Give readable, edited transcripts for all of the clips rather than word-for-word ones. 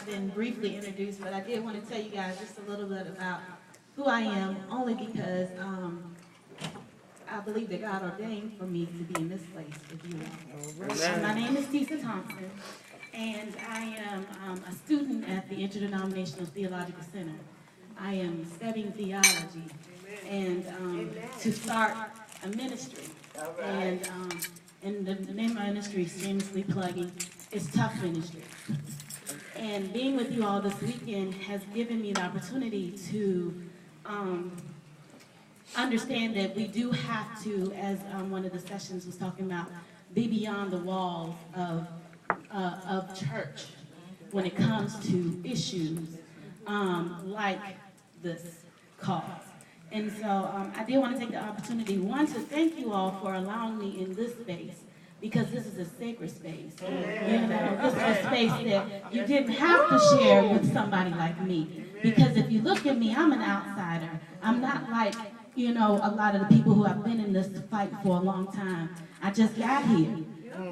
I've been briefly introduced, but I did want to tell you guys just a little bit about who I am, only because I believe that God ordained for me to be in this place with you all. My name is Tisa Thompson, and I am a student at the Interdenominational Theological Center. I am studying theology and to start a ministry. And the name of my ministry, shamelessly plugging, is Tough Ministry. And being with you all this weekend has given me the opportunity to understand that we do have to, as one of the sessions was talking about, be beyond the walls of church when it comes to issues like this cause. And so I did want to take the opportunity, one, to thank you all for allowing me in this space, because this is a sacred space. You know, this is a space that you didn't have to share with somebody like me. Because if you look at me, I'm an outsider. I'm not like, you know, a lot of the people who have been in this fight for a long time. I just got here.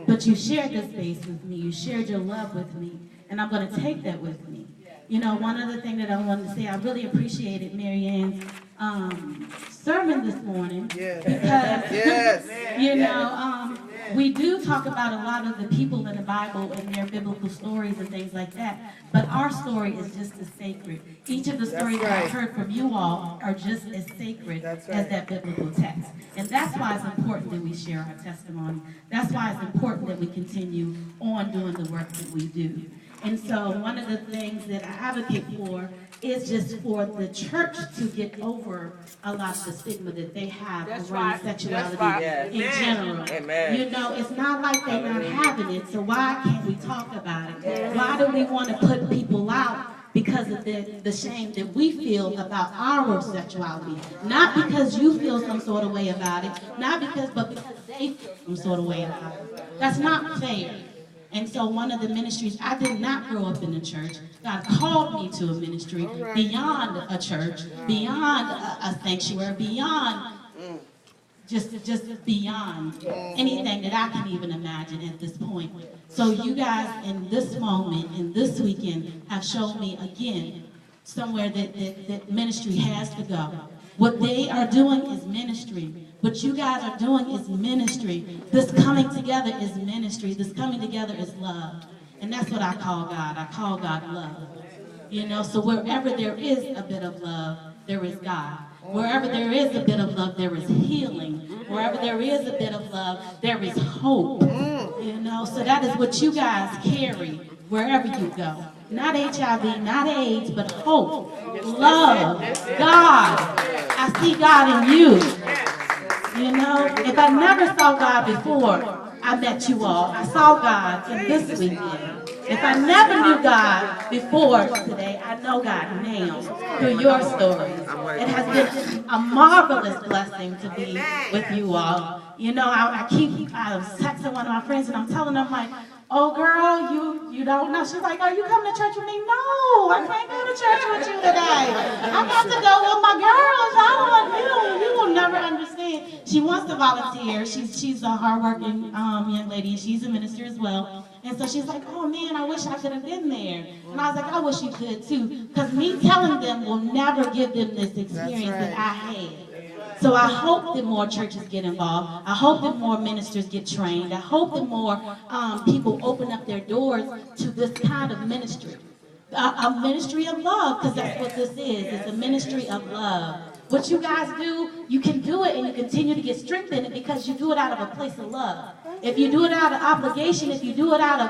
But you shared this space with me. You shared your love with me. And I'm going to take that with me. You know, one other thing that I wanted to say, I really appreciated Mary Ann's sermon this morning. Because, you know, we do talk about a lot of the people in the Bible and their biblical stories and things like that, but our story is just as sacred. Each of the stories that I've heard from you all are just as sacred as that biblical text. And that's why it's important that we share our testimony. That's why it's important that we continue on doing the work that we do. And so one of the things that I advocate for is just for the church to get over a lot of the stigma that they have around sexuality in general. You know, it's not like they're not having it, so why can't we talk about it? Why do we want to put people out because of the shame that we feel about our sexuality? Not because you feel some sort of way about it, but because they feel some sort of way about it. That's not fair. And so one of the ministries, I did not grow up in the church. God called me to a ministry beyond a church, beyond a sanctuary, beyond, just beyond anything that I can even imagine at this point. So you guys in this moment, in this weekend, have shown me again somewhere that ministry has to go. What they are doing is ministry. What you guys are doing is ministry. This coming together is ministry. This coming together is love. And that's what I call God. I call God love. You know, so wherever there is a bit of love, there is God. Wherever there is a bit of love, there is healing. Wherever there is a bit of love, there is hope. You know, so that is what you guys carry wherever you go. Not HIV, not AIDS, but hope, love, God. I see God in you. You know, if I never saw God before I met you all, I saw God in this weekend. If I never knew God before today, I know God now through your stories. It has been a marvelous blessing to be with you all. You know, I was texting one of my friends and I'm telling them, like, oh girl, you don't know. She's like, oh, you coming to church with me? No, I can't go to church with you today. I got to go with my girls. You will never understand. She wants to volunteer. She's a hardworking young lady. She's a minister as well. And so she's like, oh man, I wish I could have been there. And I was like, I wish you could too. Because me telling them will never give them this experience that I had. So I hope that more churches get involved. I hope that more ministers get trained. I hope that more people open up their doors to this kind of ministry. A ministry of love, because that's what this is. It's a ministry of love. What you guys do, you can do it and you continue to get strength in it because you do it out of a place of love. If you do it out of obligation, if you do it out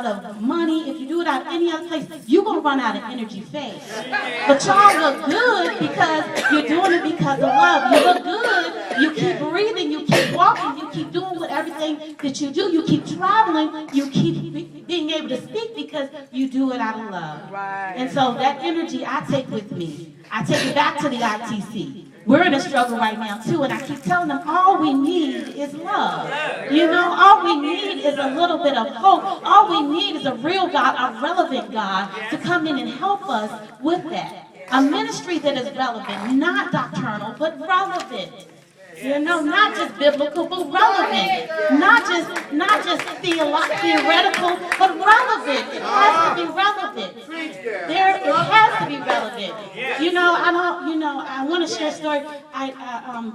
of money, if you do it out of any other place, you're going to run out of energy fast. But y'all look good because you're doing it because of love. You look good. You keep breathing. You keep walking. You keep doing what everything that you do. You keep traveling. You keep being able to speak because you do it out of love. And so that energy I take with me. I take it back to the ITC. We're in a struggle right now too, and I keep telling them all we need is love. You know, all we need is a little bit of hope. All we need is a real God, a relevant God to come in and help us with that. A ministry that is relevant, not doctrinal, but relevant. You know, not just biblical, but relevant. Not just theoretical, but relevant. It has to be relevant. it. You know, I don't, you know, I want to share a story.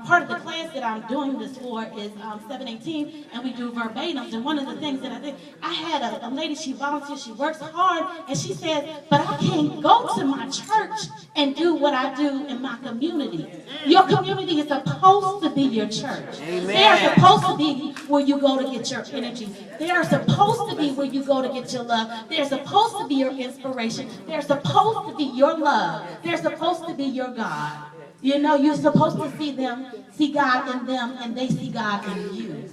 Part of the class that I'm doing this for is 718, and we do verbatims. And one of the things that I did, I had a lady, she volunteers, she works hard, and she said, but I can't go to my church and do what I do in my community. Your community is supposed to be your church. They are supposed to be where you go to get your energy. They are supposed to be where you go to get your love. They're supposed to be your inspiration. They're supposed to be your love. They're supposed to be your God. You know, you're supposed to see them, see God in them, and they see God in you.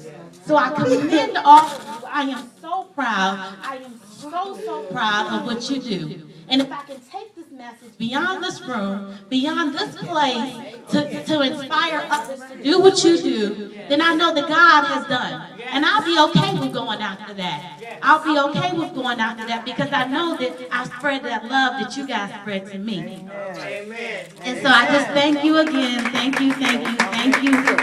So I commend all of you. I am so proud. I am so proud of what you do. And if I can take this message beyond this room, beyond this place, to inspire others to do what you do, then I know that God has done. And I'll be okay with going after that. I'll be okay with going after that because I know that I spread that love that you guys spread to me. Amen. And so I just thank you again. Thank you, thank you, thank you.